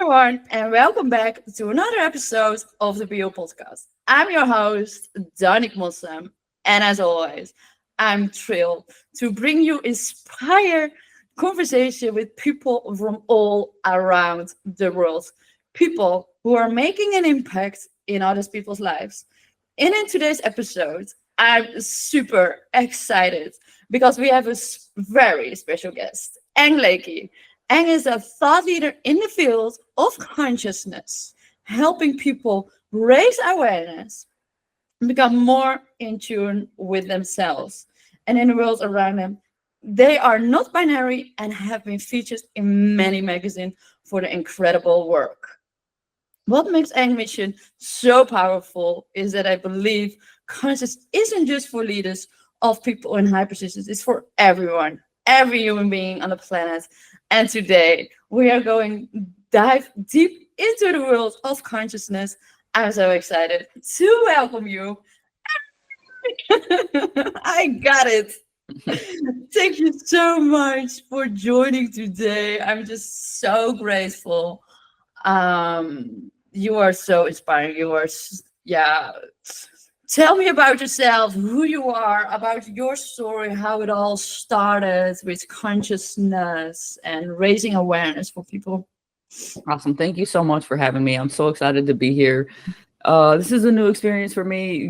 everyone, and welcome back to another episode of the BYOU podcast. I'm your host, Danik Moslem, and as always, I'm thrilled to bring you inspired conversation with people from all around the world, people who are making an impact in other people's lives. And in today's episode, I'm super excited because we have a very special guest, Aang Lakey. Aang is a thought leader in the field of consciousness, helping people raise awareness and become more in tune with themselves and in the world around them. They are not binary and have been featured in many magazines for their incredible work. What makes Aang mission so powerful is that I believe consciousness isn't just for leaders of people in high positions, it's for everyone, every human being on the planet. And today we are going dive deep into the world of consciousness. I'm so excited to welcome you. I got it. Thank you so much for joining today. I'm just so grateful. You are so inspiring. Yeah. Tell me about yourself, who you are, about your story, how it all started with consciousness and raising awareness for people. Awesome. Thank you so much for having me. I'm so excited to be here. This is a new experience for me,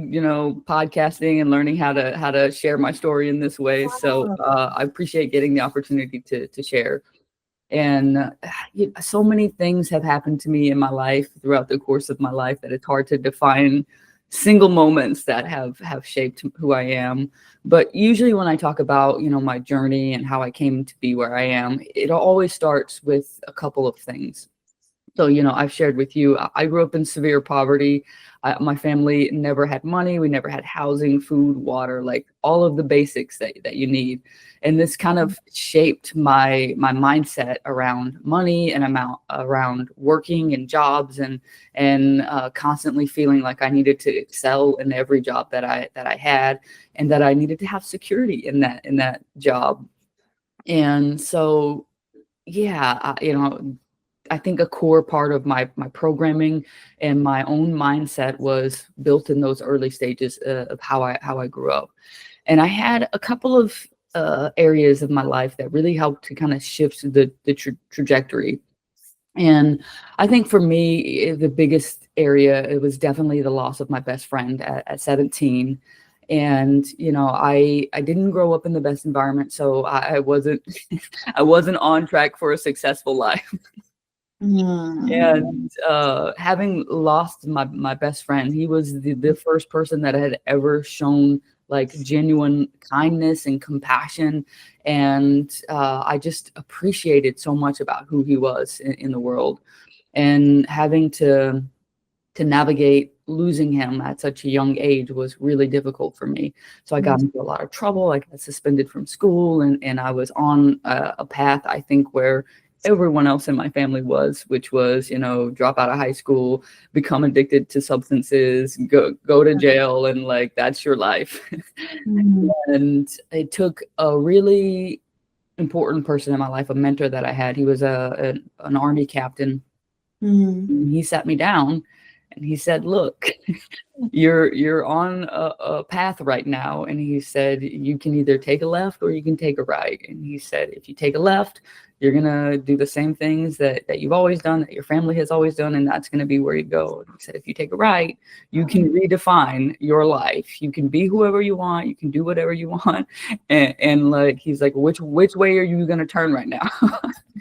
podcasting and learning how to share my story in this way. So I appreciate getting the opportunity to share. And so many things have happened to me in my life throughout the course of my life that it's hard to define single moments that have shaped who I am. But usually when I talk about, my journey and how I came to be where I am, it always starts with a couple of things. So, I've shared with you, I grew up in severe poverty. My family never had money. We never had housing, food, water, like all of the basics that you need. And this kind of shaped my mindset around money and around working and jobs and constantly feeling like I needed to excel in every job that I had, and that I needed to have security in that job. And so, yeah, I think a core part of my programming and my own mindset was built in those early stages of how I grew up. And I had a couple of areas of my life that really helped to kind of shift the trajectory. And I think for me, the biggest area, it was definitely the loss of my best friend at 17. And I didn't grow up in the best environment, so I wasn't I wasn't on track for a successful life. And having lost my best friend, he was the first person that had ever shown like genuine kindness and compassion. And I just appreciated so much about who he was in the world. And having to navigate losing him at such a young age was really difficult for me. So I got into a lot of trouble. I got suspended from school, and I was on a path, I think, where everyone else in my family was, which was, drop out of high school, become addicted to substances, go to jail, and like, that's your life. And it took a really important person in my life, a mentor that I had. He was an Army captain. He sat me down and he said, look, you're on a path right now. And he said, you can either take a left or you can take a right. And he said, if you take a left, you're going to do the same things that you've always done, that your family has always done, and that's going to be where you go. And he said, if you take a right, you can redefine your life. You can be whoever you want. You can do whatever you want. And like, he's like, which way are you going to turn right now?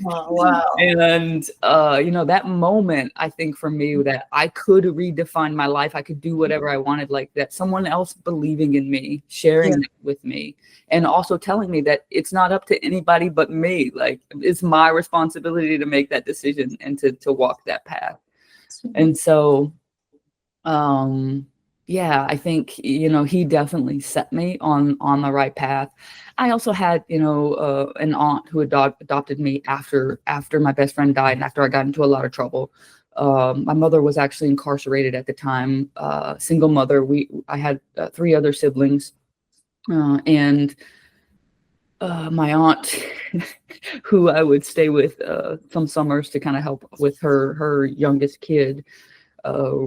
Wow. And, that moment, I think for me, that I could redefine my life. I could do whatever I wanted, like that someone else believing in me, sharing it with me, and also telling me that it's not up to anybody but me. Like, it's my responsibility to make that decision and to walk that path. And so, I think, he definitely set me on the right path. I also had, an aunt who adopted me after my best friend died and after I got into a lot of trouble. My mother was actually incarcerated at the time, single mother. I had 3 other siblings, and my aunt, who I would stay with some summers to kind of help with her youngest kid,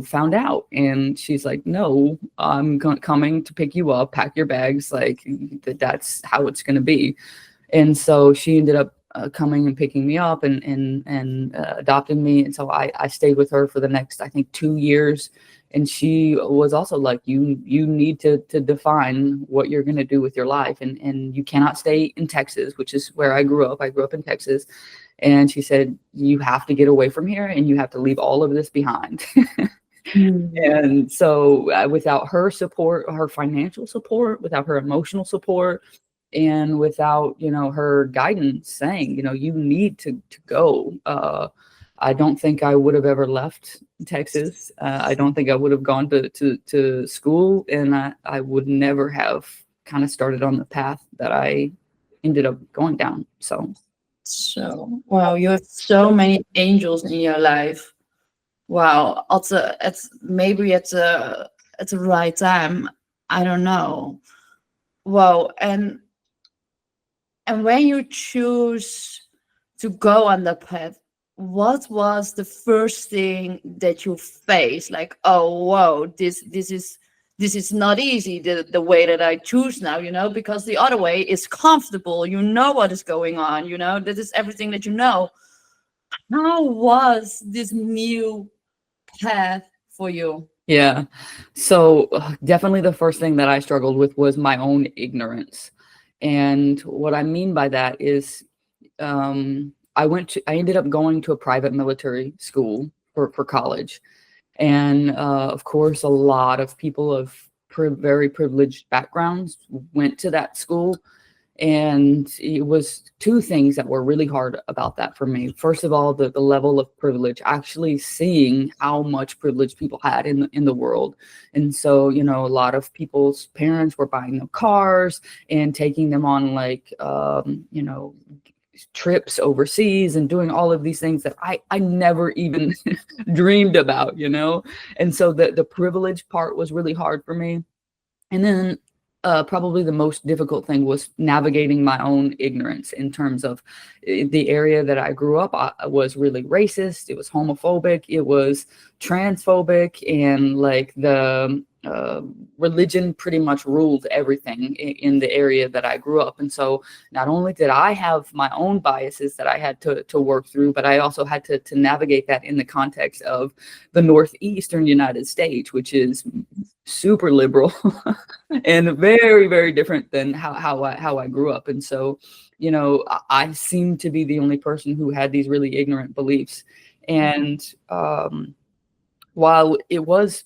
found out, and she's like, "No, I'm coming to pick you up. Pack your bags. Like that's how it's going to be." And so she ended up coming and picking me up and adopted me. And so I stayed with her for the next, I think, 2 years. And she was also like, you need to define what you're going to do with your life. And you cannot stay in Texas, which is where I grew up. I grew up in Texas. And she said, you have to get away from here and you have to leave all of this behind. And so without her support, her financial support, without her emotional support, and without, her guidance saying, you need to go, I don't think I would have ever left Texas. I don't think I would have gone to school, and I would never have kind of started on the path that I ended up going down. So, wow, you have so many angels in your life. Wow, also, maybe at the right time. I don't know. Wow, and when you choose to go on the path, what was the first thing that you faced? Like, oh, whoa, this is not easy. The way that I choose now, because the other way is comfortable. You know what is going on. That is everything that you know. How was this new path for you? Yeah. So definitely the first thing that I struggled with was my own ignorance. And what I mean by that is I ended up going to a private military school for college. And of course, a lot of people of very privileged backgrounds went to that school. And it was two things that were really hard about that for me. First of all, the level of privilege, actually seeing how much privilege people had in the world. And so, a lot of people's parents were buying them cars and taking them on trips overseas and doing all of these things that I never even dreamed about, And so the privilege part was really hard for me. And then probably the most difficult thing was navigating my own ignorance in terms of the area that I grew up. I was really racist. It was homophobic. It was transphobic, and like the religion pretty much ruled everything in the area that I grew up. And so not only did I have my own biases that I had to work through, but I also had to navigate that in the context of the Northeastern United States, which is super liberal and very, very different than how I grew up. And so, I seemed to be the only person who had these really ignorant beliefs. And while it was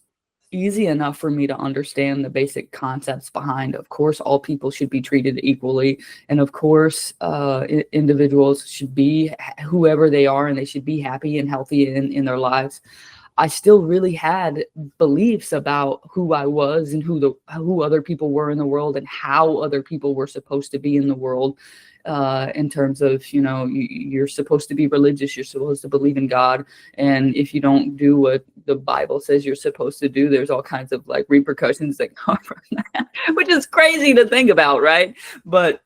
easy enough for me to understand the basic concepts behind, of course, all people should be treated equally. And of course, individuals should be whoever they are, and they should be happy and healthy in their lives. I still really had beliefs about who I was and who other people were in the world and how other people were supposed to be in the world. In terms of, you're supposed to be religious, you're supposed to believe in God. And if you don't do what the Bible says you're supposed to do, there's all kinds of like repercussions that come from that, which is crazy to think about, right? But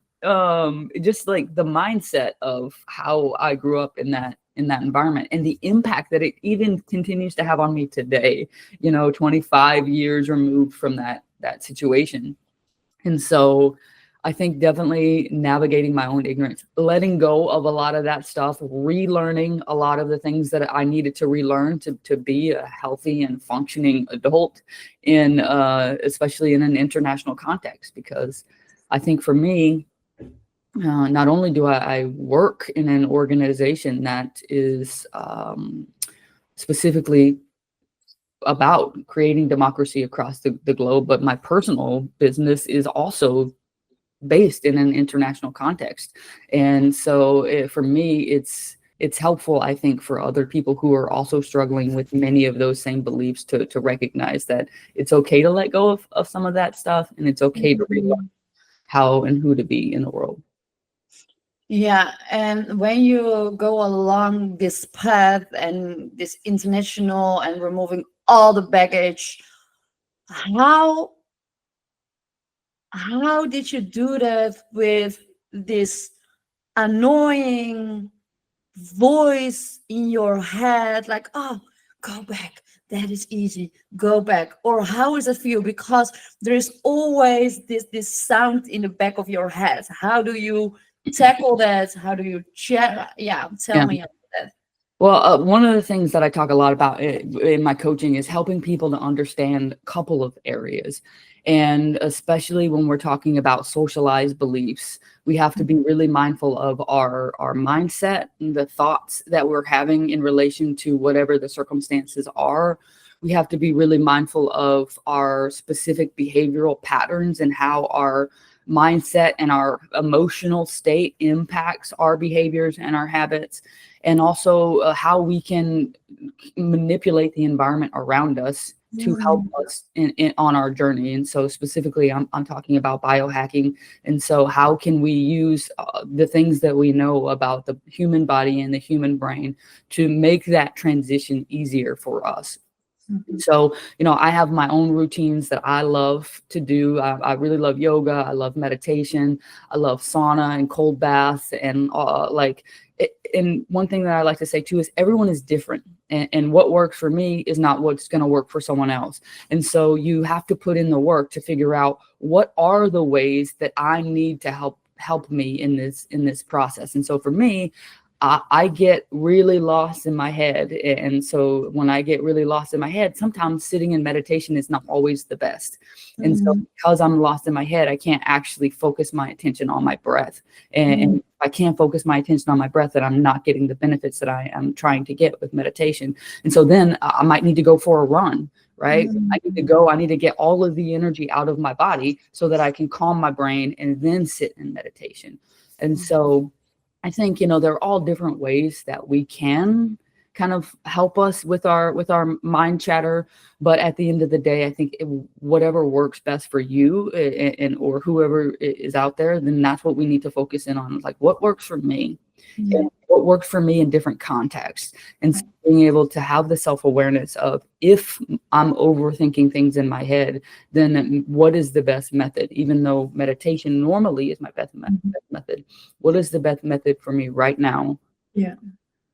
just like the mindset of how I grew up in that environment and the impact that it even continues to have on me today, 25 years removed from that situation. And so I think definitely navigating my own ignorance, letting go of a lot of that stuff, relearning a lot of the things that I needed to relearn to be a healthy and functioning adult especially in an international context. Because I think for me, not only do I work in an organization that is specifically about creating democracy across the globe, but my personal business is also based in an international context. And so for me, it's helpful, I think, for other people who are also struggling with many of those same beliefs to recognize that it's okay to let go of some of that stuff, and it's okay to relearn how and who to be in the world. Yeah, and when you go along this path and this international and removing all the baggage, how did you do that with this annoying voice in your head, like, oh, go back, that is easy, go back, or how does it feel? Because there is always this sound in the back of your head. How do you tackle that? How do you tell Yeah. me about that. Well, one of the things that I talk a lot about in my coaching is helping people to understand a couple of areas. And especially when we're talking about socialized beliefs, we have to be really mindful of our mindset and the thoughts that we're having in relation to whatever the circumstances are. We have to be really mindful of our specific behavioral patterns and how our mindset and our emotional state impacts our behaviors and our habits, and also how we can manipulate the environment around us to help us on our journey. And so specifically, I'm talking about biohacking. And so how can we use the things that we know about the human body and the human brain to make that transition easier for us? So, I have my own routines that I love to do. I really love yoga. I love meditation. I love sauna and cold baths. And and one thing that I like to say too is everyone is different. And what works for me is not what's going to work for someone else. And so you have to put in the work to figure out what are the ways that I need to help me in this process. And so for me, I get really lost in my head. And so when I get really lost in my head, sometimes sitting in meditation is not always the best. And so because I'm lost in my head, I can't actually focus my attention on my breath. And if I can't focus my attention on my breath, then I'm not getting the benefits that I am trying to get with meditation. And so then I might need to go for a run, right? I need to get all of the energy out of my body so that I can calm my brain and then sit in meditation. And so I think, there are all different ways that we can kind of help us with our mind chatter. But at the end of the day, I think whatever works best for you and or whoever is out there, then that's what we need to focus in on. Like, what works for me? And what works for me in different contexts, and so being able to have the self-awareness of, if I'm overthinking things in my head, then what is the best method? Even though meditation normally is my best method, what is the best method for me right now? Yeah,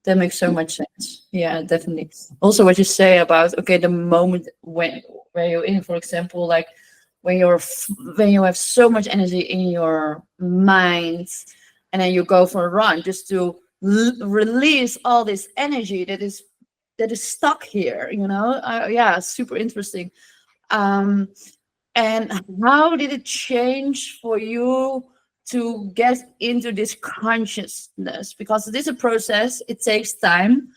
that makes so much sense. Yeah, definitely. Also, what you say about, okay, the moment where you're in, for example, like when you have so much energy in your mind, and then you go for a run just to release all this energy that is stuck here. Yeah, super interesting. And how did it change for you to get into this consciousness? Because it is a process, it takes time.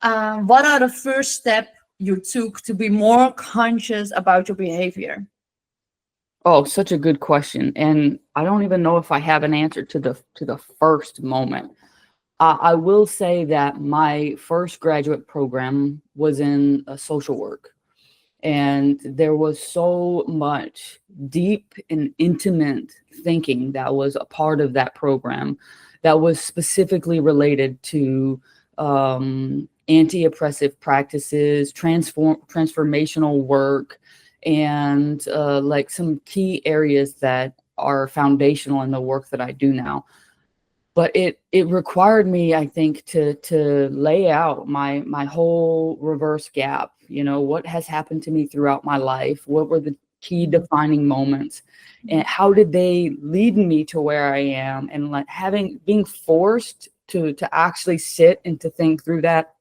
What are the first steps you took to be more conscious about your behavior? Oh, such a good question. And I don't even know if I have an answer to the first moment. I will say that my first graduate program was in social work. And there was so much deep and intimate thinking that was a part of that program that was specifically related to anti-oppressive practices, transformational work, and like some key areas that are foundational in the work that I do now. But it required me, I think, to lay out my whole reverse gap. What has happened to me throughout my life? What were the key defining moments, and how did they lead me to where I am? And like being forced to actually sit and to think through that,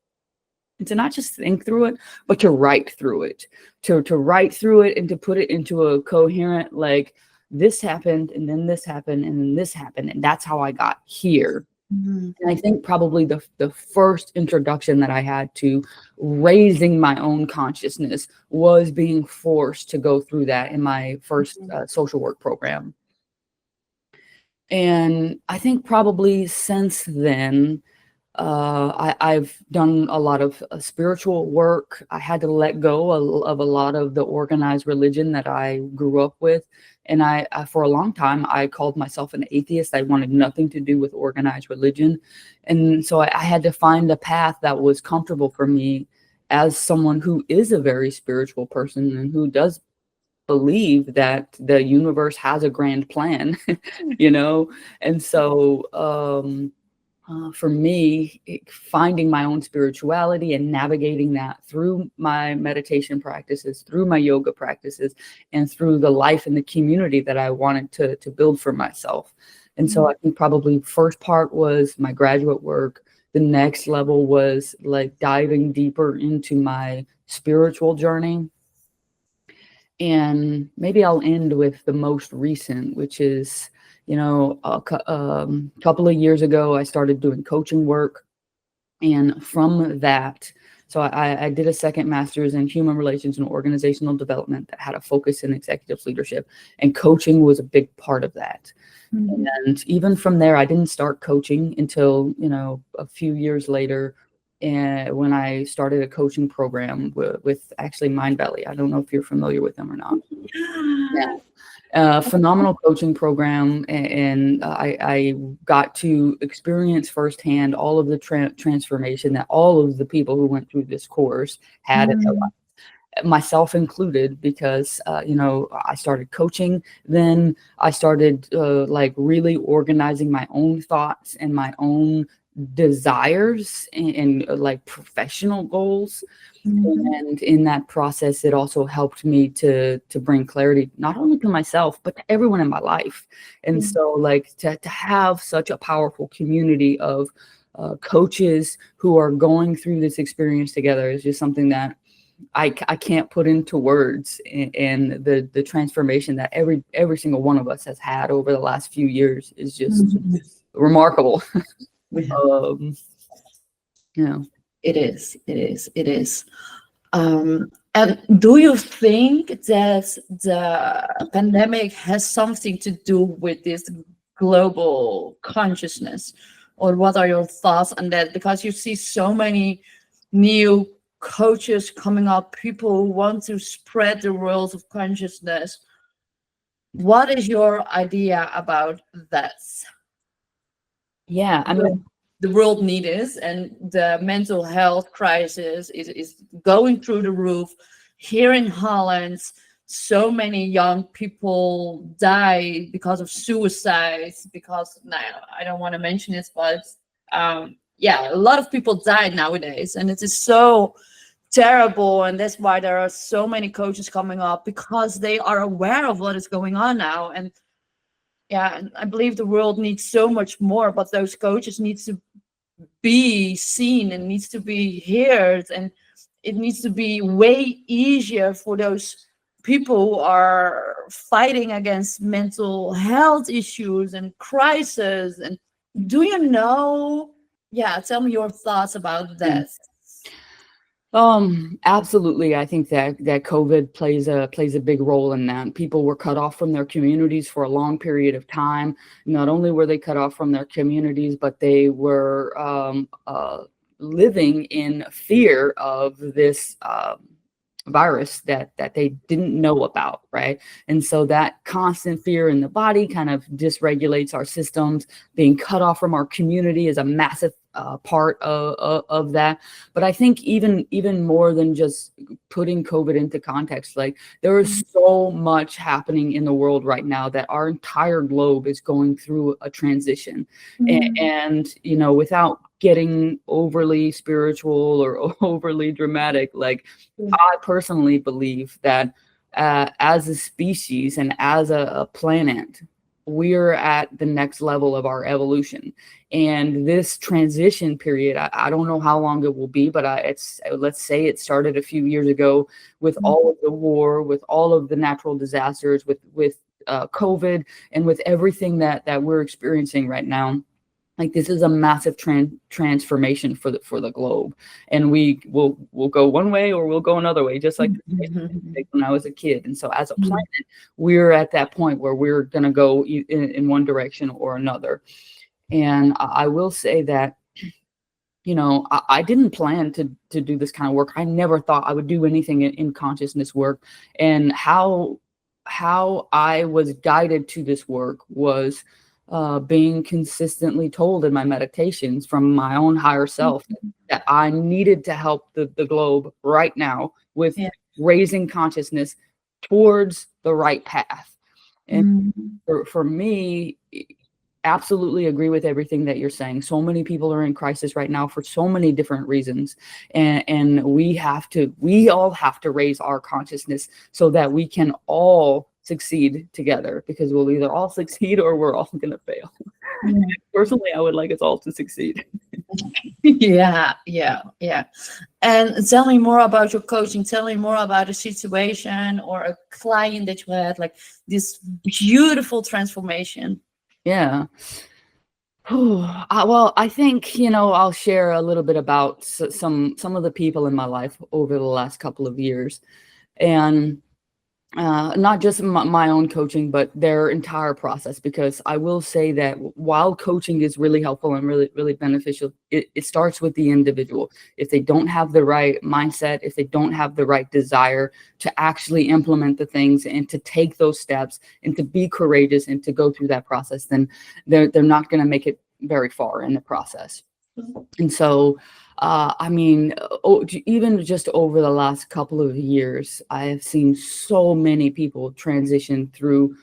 and to not just think through it, but to write through it, to write through it, and to put it into a coherent, like, this happened, and then this happened, and then this happened, and that's how I got here. And I think probably the first introduction that I had to raising my own consciousness was being forced to go through that in my first social work program. And I think probably since then, I've done a lot of spiritual work. I had to let go of a lot of the organized religion that I grew up with. And I for a long time, I called myself an atheist. I wanted nothing to do with organized religion. And so I had to find a path that was comfortable for me as someone who is a very spiritual person and who does believe that the universe has a grand plan, you know? And so, for me, finding my own spirituality and navigating that through my meditation practices, through my yoga practices, and through the life and the community that I wanted to build for myself. And so I think probably first part was my graduate work. The next level was like diving deeper into my spiritual journey. And maybe I'll end with the most recent, which is, couple of years ago, I started doing coaching work. And from that, so I did a second master's in human relations and organizational development that had a focus in executive leadership. And coaching was a big part of that. Mm-hmm. And even from there, I didn't start coaching until, a few years later. And when I started a coaching program with actually Mindvalley. I don't know if you're familiar with them or not. Yeah. Phenomenal coaching program. And I got to experience firsthand all of the transformation that all of the people who went through this course had in their life, myself included, because, I started coaching. Then I started really organizing my own thoughts and my own desires and like professional goals. And in that process, it also helped me to bring clarity, not only to myself, but to everyone in my life. And so like to have such a powerful community of coaches who are going through this experience together is just something that I can't put into words. And the transformation that every single one of us has had over the last few years is just remarkable. It is. And do you think that the pandemic has something to do with this global consciousness, or what are your thoughts on that? Because you see so many new coaches coming up, people who want to spread the world of consciousness. What is your idea about that? Yeah, I mean, the world needs, and the mental health crisis is going through the roof. Here in Holland, so many young people die because of suicides, because I don't want to mention it, but a lot of people die nowadays, and it is so terrible. And that's why there are so many coaches coming up, because they are aware of what is going on now. And and I believe the world needs so much more, but those coaches need to be seen and needs to be heard, and it needs to be way easier for those people who are fighting against mental health issues and crisis. And do you know? Tell me your thoughts about that. Absolutely. I think that COVID plays a big role in that. People were cut off from their communities for a long period of time. Not only were they cut off from their communities, but they were living in fear of this virus that they didn't know about, right? And so that constant fear in the body kind of dysregulates our systems. Being cut off from our community is a massive part of that. But I think even more than just putting COVID into context, like there is so much happening in the world right now that our entire globe is going through a transition. And without getting overly spiritual or overly dramatic, like I personally believe that as a species and as a planet, we're at the next level of our evolution. And this transition period, I don't know how long it will be, but let's say it started a few years ago with all of the war, with all of the natural disasters, with COVID, and with everything that we're experiencing right now. Like this is a massive transformation for the globe, and we'll go one way or we'll go another way, just like when I was a kid. And so as a planet, we're at that point where we're going to go in one direction or another. And I will say that, I didn't plan to do this kind of work. I never thought I would do anything in consciousness work. And how I was guided to this work was being consistently told in my meditations from my own higher self that I needed to help the globe right now with raising consciousness towards the right path. And Mm. for me, absolutely agree with everything that you're saying. So many people are in crisis right now for so many different reasons. And we all have to raise our consciousness so that we can all succeed together, because we'll either all succeed or we're all going to fail. Mm. Personally, I would like us all to succeed. Yeah, yeah, yeah. And tell me more about your coaching. Tell me more about a situation or a client that you had, like this beautiful transformation. Yeah. Well, I think, I'll share a little bit about some of the people in my life over the last couple of years, and not just my own coaching, but their entire process. Because I will say that while coaching is really helpful and really, really beneficial, it starts with the individual. If they don't have the right mindset, if they don't have the right desire to actually implement the things and to take those steps and to be courageous and to go through that process, then they're not going to make it very far in the process. And so, even just over the last couple of years, I have seen so many people transition through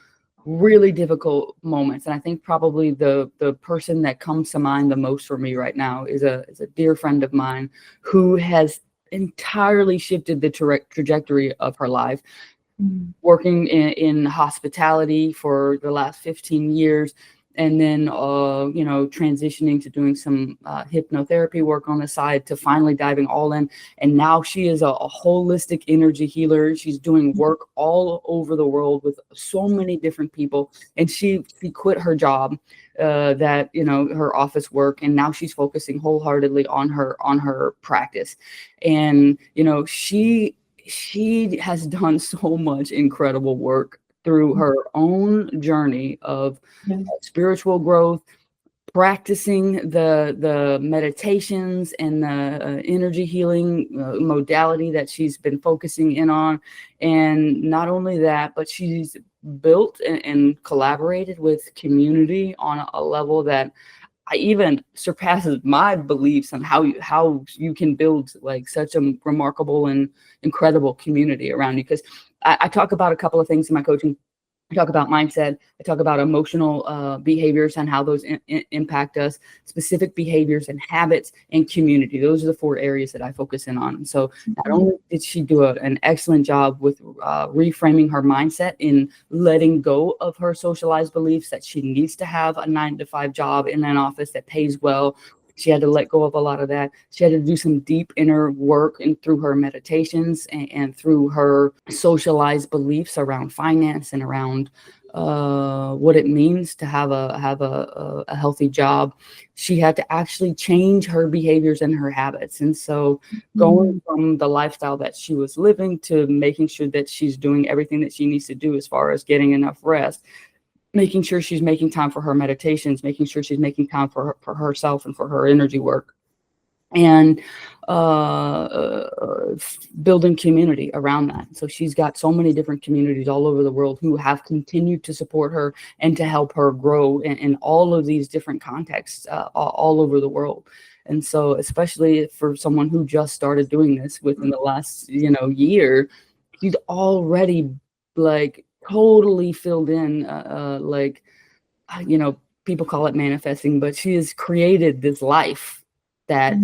really difficult moments. And I think probably the person that comes to mind the most for me right now is a dear friend of mine who has entirely shifted the trajectory of her life, working in hospitality for the last 15 years. And then, transitioning to doing some hypnotherapy work on the side, to finally diving all in. And now she is a holistic energy healer. She's doing work all over the world with so many different people. And she quit her job, her office work. And now she's focusing wholeheartedly on her practice. And, she has done so much incredible work through her own journey of spiritual growth, practicing the meditations and the energy healing modality that she's been focusing in on. And not only that, but she's built and collaborated with community on a level that even surpasses my beliefs on how you can build like such a remarkable and incredible community around you. Because I talk about a couple of things in my coaching. I talk about mindset. I talk about emotional behaviors and how those impact us, specific behaviors and habits, and community. Those are the 4 areas that I focus in on. And so not only did she do an excellent job with reframing her mindset in letting go of her socialized beliefs that she needs to have a 9-to-5 job in an office that pays well. She had to let go of a lot of that. She had to do some deep inner work, and through her meditations and through her socialized beliefs around finance and around what it means to have a healthy job. She had to actually change her behaviors and her habits. And so going from the lifestyle that she was living to making sure that she's doing everything that she needs to do as far as getting enough rest, making sure she's making time for her meditations, making sure she's making time for herself and for her energy work, and building community around that. So she's got so many different communities all over the world who have continued to support her and to help her grow in all of these different contexts all over the world. And so, especially for someone who just started doing this within the last, year, she's already like totally filled in, people call it manifesting, but she has created this life that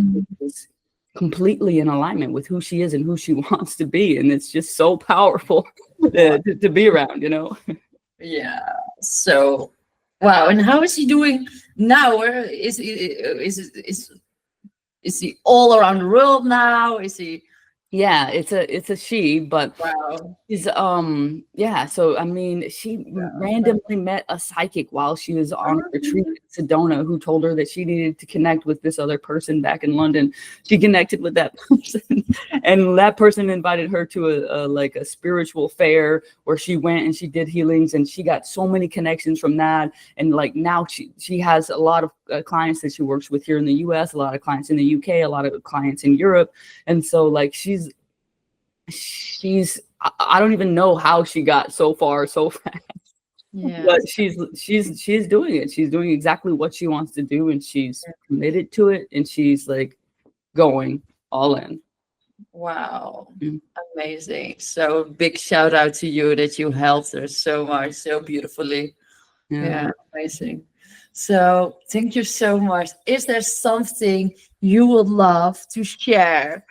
is completely in alignment with who she is and who she wants to be. And it's just so powerful to be around, Yeah. So, wow. And how is he doing now? Where is he all around the world now? Is he? Yeah, it's a she, but Wow. she's so I mean, she randomly met a psychic while she was on a retreat in Sedona who told her that she needed to connect with this other person back in London. She connected with that person, and that person invited her to a spiritual fair where she went and she did healings, and she got so many connections from that. And like now she has a lot of clients that she works with here in the US, a lot of clients in the UK, a lot of clients in Europe. And so like she's I don't even know how she got so far so fast. Yeah. But she's doing it. She's doing exactly what she wants to do, and she's committed to it, and she's like going all in. Wow. Mm. Amazing. So big shout out to you that you helped her so much, so beautifully. Yeah. Yeah, amazing. So thank you so much. Is there something you would love to share?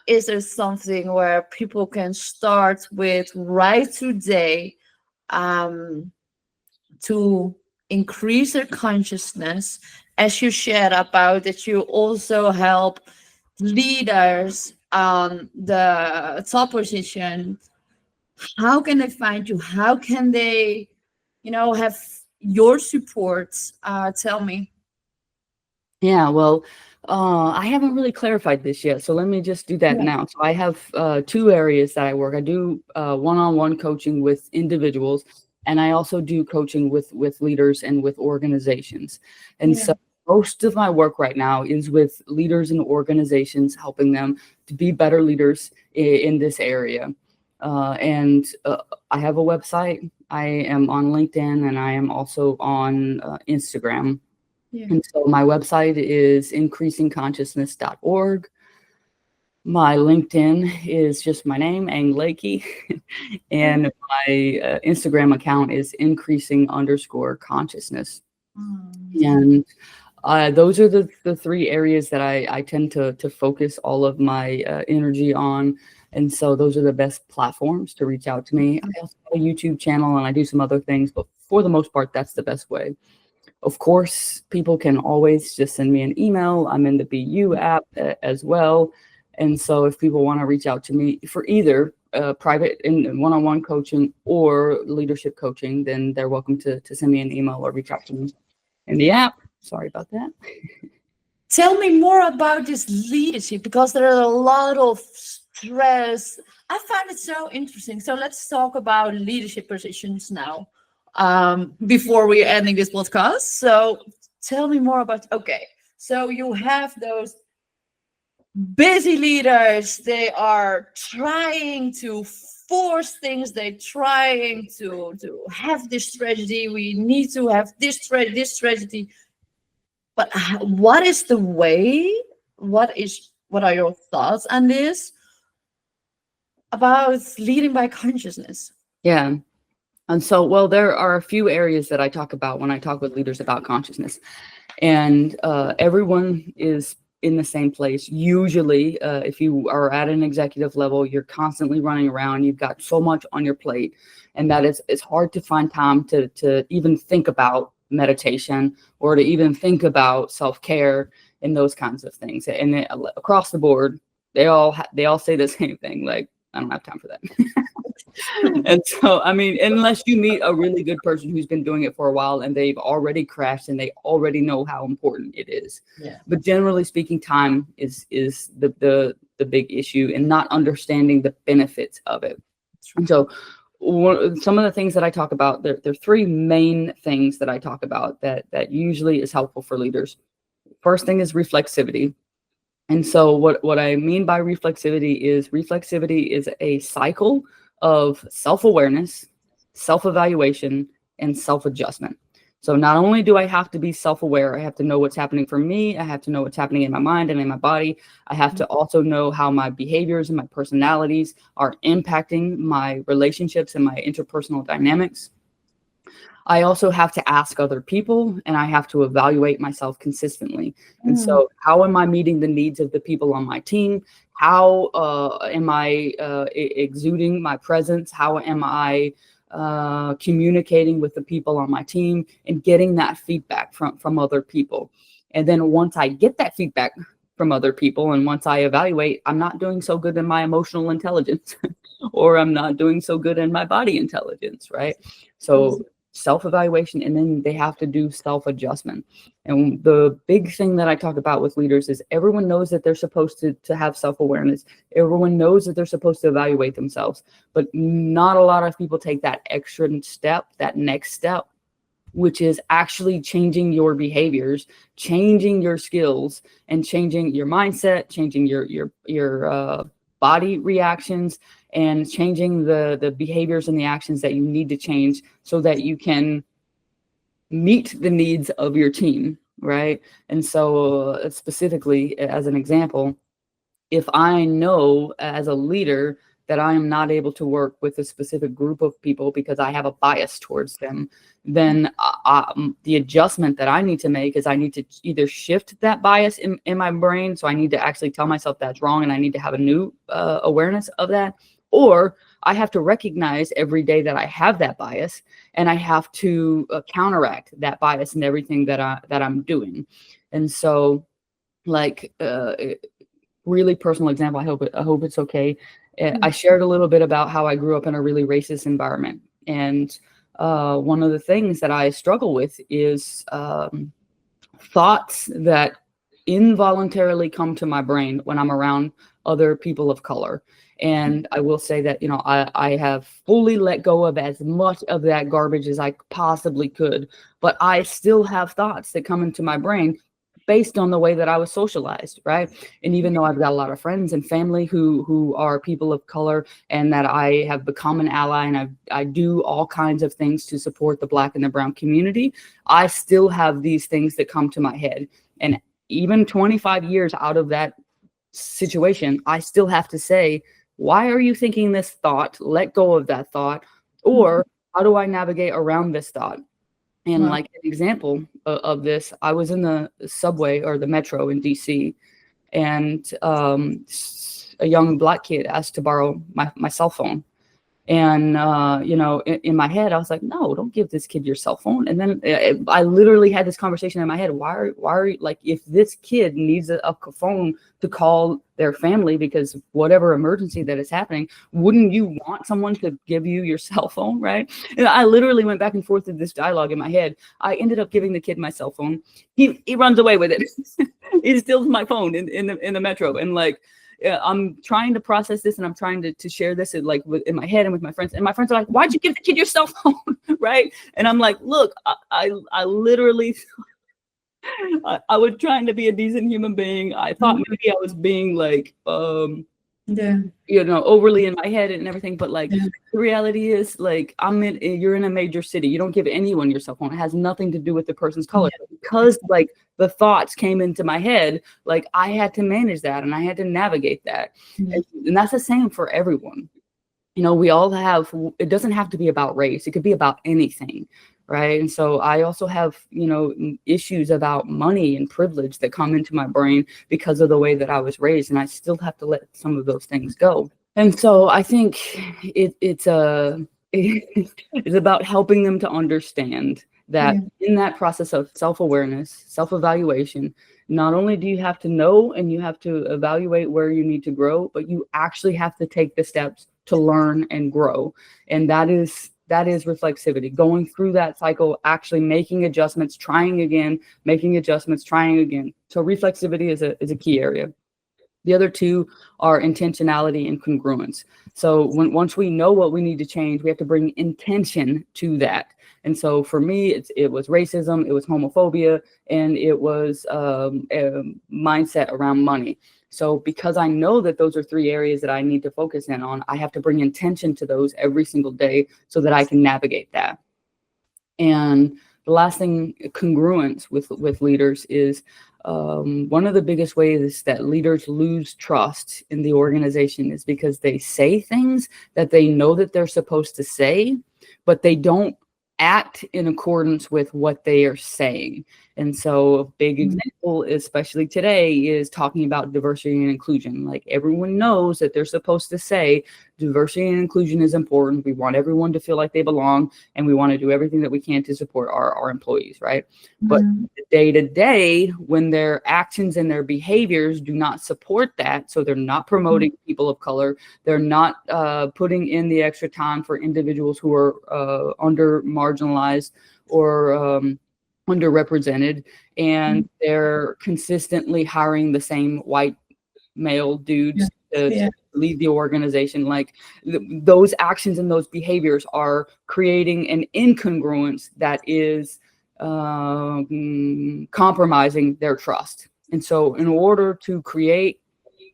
Is there something where people can start with right today, um, to increase their consciousness? As you shared about that, you also help leaders on the top position. How can they find you? How can they, have your support? Tell me. Yeah, well, I haven't really clarified this yet, so let me just do that Yeah. now. So I have two areas that I work. I do one-on-one coaching with individuals, and I also do coaching with leaders and with organizations. And Yeah. so most of my work right now is with leaders and organizations, helping them to be better leaders in this area. And I have a website. I am on LinkedIn, and I am also on Instagram. Yeah. And so my website is increasingconsciousness.org. My LinkedIn is just my name, Aang Lakey. And my Instagram account is increasing_consciousness. Mm. And those are the three areas that I tend to focus all of my energy on. And so those are the best platforms to reach out to me. I also have a YouTube channel and I do some other things, but for the most part, that's the best way. Of course, people can always just send me an email. I'm in the BYOU app as well. And so if people want to reach out to me for either private and one-on-one coaching or leadership coaching, then they're welcome to send me an email or reach out to me in the app. Sorry about that. Tell me more about this leadership, because there are a lot of stress. I find it so interesting. So let's talk about leadership positions now, before we're ending this podcast. So tell me more about, okay, so you have those busy leaders. They are trying to force things. They're trying to have this strategy. We need to have this strategy. But what is the way? What are your thoughts on this about leading by consciousness? Yeah. And so, well, there are a few areas that I talk about when I talk with leaders about consciousness. And everyone is in the same place. Usually, if you are at an executive level, you're constantly running around. You've got so much on your plate, and that it's hard to find time to even think about meditation or to even think about self-care and those kinds of things. And across the board, they all say the same thing, like, I don't have time for that. And so, I mean, unless you meet a really good person who's been doing it for a while and they've already crashed and they already know how important it is. Yeah. But generally speaking, time is the big issue, and not understanding the benefits of it. And so some of the things that I talk about, there are three main things that I talk about that usually is helpful for leaders. First thing is reflexivity. And so what I mean by reflexivity is a cycle of self-awareness, self-evaluation, and self-adjustment. So not only do I have to be self-aware, I have to know what's happening for me, I have to know what's happening in my mind and in my body. I have to also know how my behaviors and my personalities are impacting my relationships and my interpersonal dynamics. I also have to ask other people, and I have to evaluate myself consistently. And so how am I meeting the needs of the people on my team? How am I exuding my presence? How am I communicating with the people on my team and getting that feedback from other people? And then once I get that feedback from other people, and once I evaluate, I'm not doing so good in my emotional intelligence or I'm not doing so good in my body intelligence, right? So self-evaluation, and then they have to do self-adjustment. And the big thing that I talk about with leaders is everyone knows that they're supposed to have self-awareness. Everyone knows that they're supposed to evaluate themselves, but not a lot of people take that extra step, that next step, which is actually changing your behaviors, changing your skills, and changing your mindset, changing your body reactions, and changing the behaviors and the actions that you need to change so that you can meet the needs of your team, right? And so specifically, as an example, if I know as a leader that I am not able to work with a specific group of people because I have a bias towards them, then the adjustment that I need to make is I need to either shift that bias in my brain. So I need to actually tell myself that's wrong, and I need to have a new awareness of that. Or I have to recognize every day that I have that bias, and I have to counteract that bias in everything that I'm doing. And so, like, really personal example. I hope it's okay. I shared a little bit about how I grew up in a really racist environment, and one of the things that I struggle with is thoughts that involuntarily come to my brain when I'm around other people of color. And I will say that, I have fully let go of as much of that garbage as I possibly could, but I still have thoughts that come into my brain based on the way that I was socialized, right? And even though I've got a lot of friends and family who are people of color, and that I have become an ally, and I do all kinds of things to support the Black and the brown community, I still have these things that come to my head. And even 25 years out of that situation, I still have to say, why are you thinking this thought? Let go of that thought. Or how do I navigate around this thought? And like an example of this, I was in the subway or the metro in DC, and a young Black kid asked to borrow my cell phone. And, in my head, I was like, no, don't give this kid your cell phone. And then I literally had this conversation in my head. Why are you, like, if this kid needs a phone to call their family because whatever emergency that is happening, wouldn't you want someone to give you your cell phone, right? And I literally went back and forth with this dialogue in my head. I ended up giving the kid my cell phone. He runs away with it. He steals my phone in the metro. And like, I'm trying to process this, and I'm trying to share this in my head and with my friends. And my friends are like, why'd you give the kid your cell phone? Right? And I'm like, look, I literally, I was trying to be a decent human being. I thought maybe I was being like, overly in my head and everything. But like, the reality is, like, you're in a major city. You don't give anyone your cell phone. It has nothing to do with the person's color. Because like the thoughts came into my head, like I had to manage that, and I had to navigate that. And that's the same for everyone. We all have, it doesn't have to be about race. It could be about anything. Right. And so I also have, issues about money and privilege that come into my brain because of the way that I was raised. And I still have to let some of those things go. And so I think it's about helping them to understand that in that process of self-awareness, self-evaluation, not only do you have to know and you have to evaluate where you need to grow, but you actually have to take the steps to learn and grow. And that is reflexivity, going through that cycle, actually making adjustments, trying again, making adjustments, trying again. So reflexivity is a key area. The other two are intentionality and congruence. So once we know what we need to change, we have to bring intention to that. And so for me, it was racism, it was homophobia, and it was a mindset around money. So because I know that those are three areas that I need to focus in on, I have to bring intention to those every single day so that I can navigate that. And the last thing, congruence with leaders, is one of the biggest ways that leaders lose trust in the organization is because they say things that they know that they're supposed to say, but they don't act in accordance with what they are saying. And so a big example, especially today, is talking about diversity and inclusion. Like, everyone knows that they're supposed to say diversity and inclusion is important. We want everyone to feel like they belong, and we want to do everything that we can to support our employees, right? But day to day, when their actions and their behaviors do not support that, so they're not promoting people of color, they're not putting in the extra time for individuals who are under marginalized or underrepresented, and they're consistently hiring the same white male dudes to lead the organization. Like, those actions and those behaviors are creating an incongruence that is compromising their trust. And so in order to create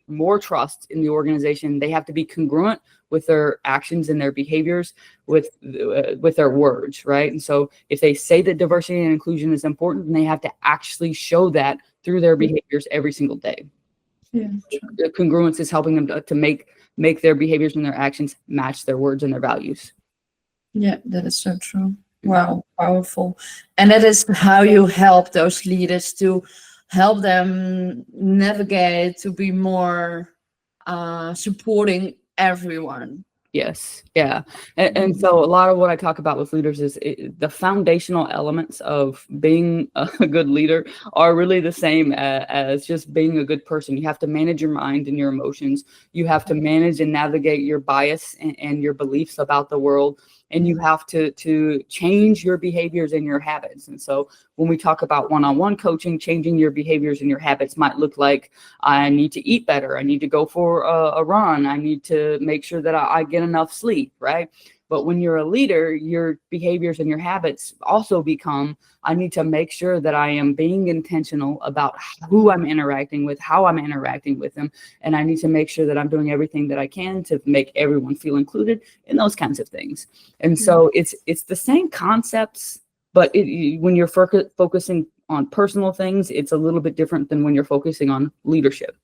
more trust in the organization, they have to be congruent with their actions and their behaviors, with their words, right? And so if they say that diversity and inclusion is important, then they have to actually show that through their behaviors every single day. Yeah. The congruence is helping them to make their behaviors and their actions match their words and their values. Yeah, that is so true. Wow, powerful. And that is how you help those leaders to help them navigate to be more supporting everyone. Yes. Yeah. And so a lot of what I talk about with leaders is the foundational elements of being a good leader are really the same as just being a good person. You have to manage your mind and your emotions. You have to manage and navigate your bias and your beliefs about the world. And you have to change your behaviors and your habits. And so when we talk about one-on-one coaching, changing your behaviors and your habits might look like, I need to eat better. I need to go for a run. I need to make sure that I get enough sleep, right? But when you're a leader, your behaviors and your habits also become, I need to make sure that I am being intentional about who I'm interacting with, how I'm interacting with them. And I need to make sure that I'm doing everything that I can to make everyone feel included in those kinds of things. And so it's the same concepts, but when you're focusing on personal things, it's a little bit different than when you're focusing on leadership.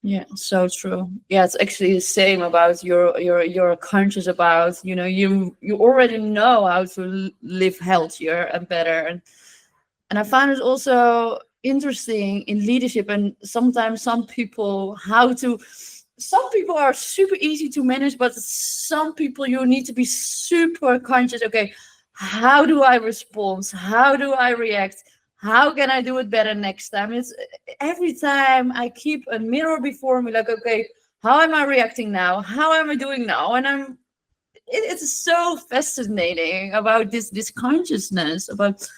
Yeah, so true. Yeah, it's actually the same about you're conscious about, you already know how to live healthier and better. And I find it also interesting in leadership, and sometimes some people are super easy to manage, but some people you need to be super conscious. Okay, how do I respond? How do I react? How can I do it better next time? It's every time I keep a mirror before me, like, okay, how am I reacting now? How am I doing now? And it's so fascinating about this consciousness about,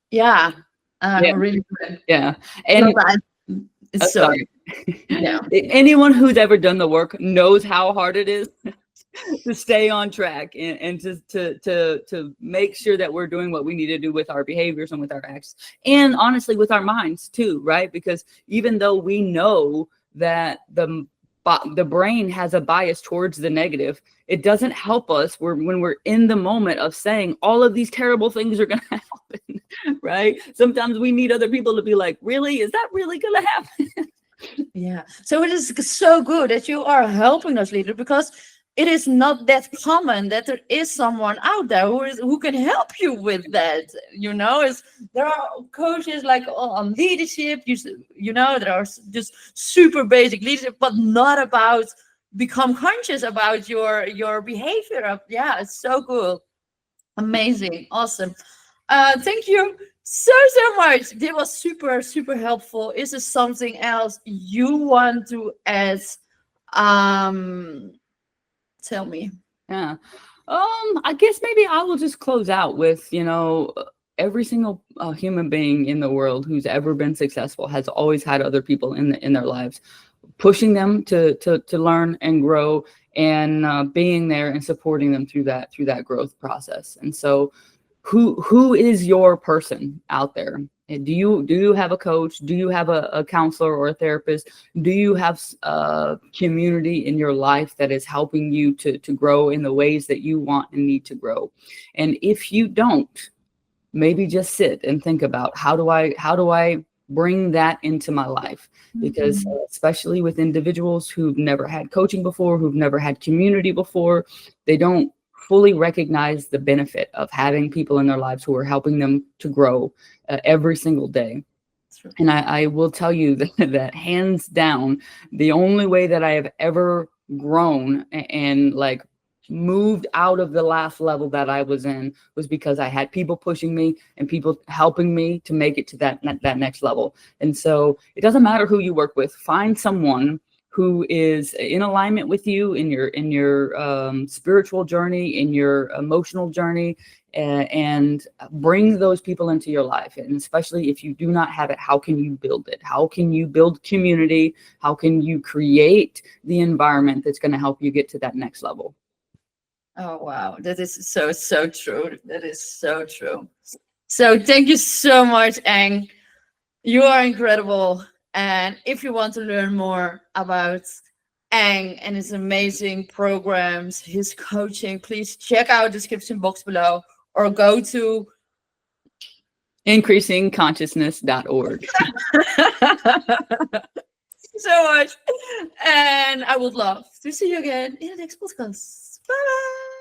yeah, really good. Yeah. And sorry. Yeah. Anyone who's ever done the work knows how hard it is to stay on track and to make sure that we're doing what we need to do with our behaviors and with our acts, and honestly with our minds too, right? Because even though we know that the brain has a bias towards the negative, it doesn't help us when we're in the moment of saying all of these terrible things are going to happen, right? Sometimes we need other people to be like, really? Is that really going to happen? Yeah. So it is so good that you are helping us, leader, because it is not that common that there is someone out there who can help you with that. There are coaches like on leadership. There are just super basic leadership, but not about become conscious about your behavior. Yeah, it's so cool, amazing, awesome. Thank you so much. This was super super helpful. Is there something else you want to add? Tell me. Yeah. I guess maybe I will just close out with, every single human being in the world who's ever been successful has always had other people in their lives pushing them to learn and grow, and being there and supporting them through that growth process. And so who is your person out there? Do you have a coach? Do you have a counselor or a therapist? Do you have a community in your life that is helping you to grow in the ways that you want and need to grow? And if you don't, maybe just sit and think about how do I bring that into my life? Because especially with individuals who've never had coaching before, who've never had community before, they don't fully recognize the benefit of having people in their lives who are helping them to grow every single day. And I will tell you that hands down, the only way that I have ever grown and like moved out of the last level that I was in was because I had people pushing me and people helping me to make it to that next level. And so it doesn't matter who you work with, find someone who is in alignment with you in your spiritual journey, in your emotional journey, and bring those people into your life. And especially if you do not have it, how can you build it? How can you build community? How can you create the environment that's going to help you get to that next level? Oh, wow. That is so true. That is so true. So thank you so much, Aang. You are incredible. And if you want to learn more about Aang and his amazing programs, his coaching, please check out the description box below or go to increasingconsciousness.org. so much. And I would love to see you again in the next podcast. Bye.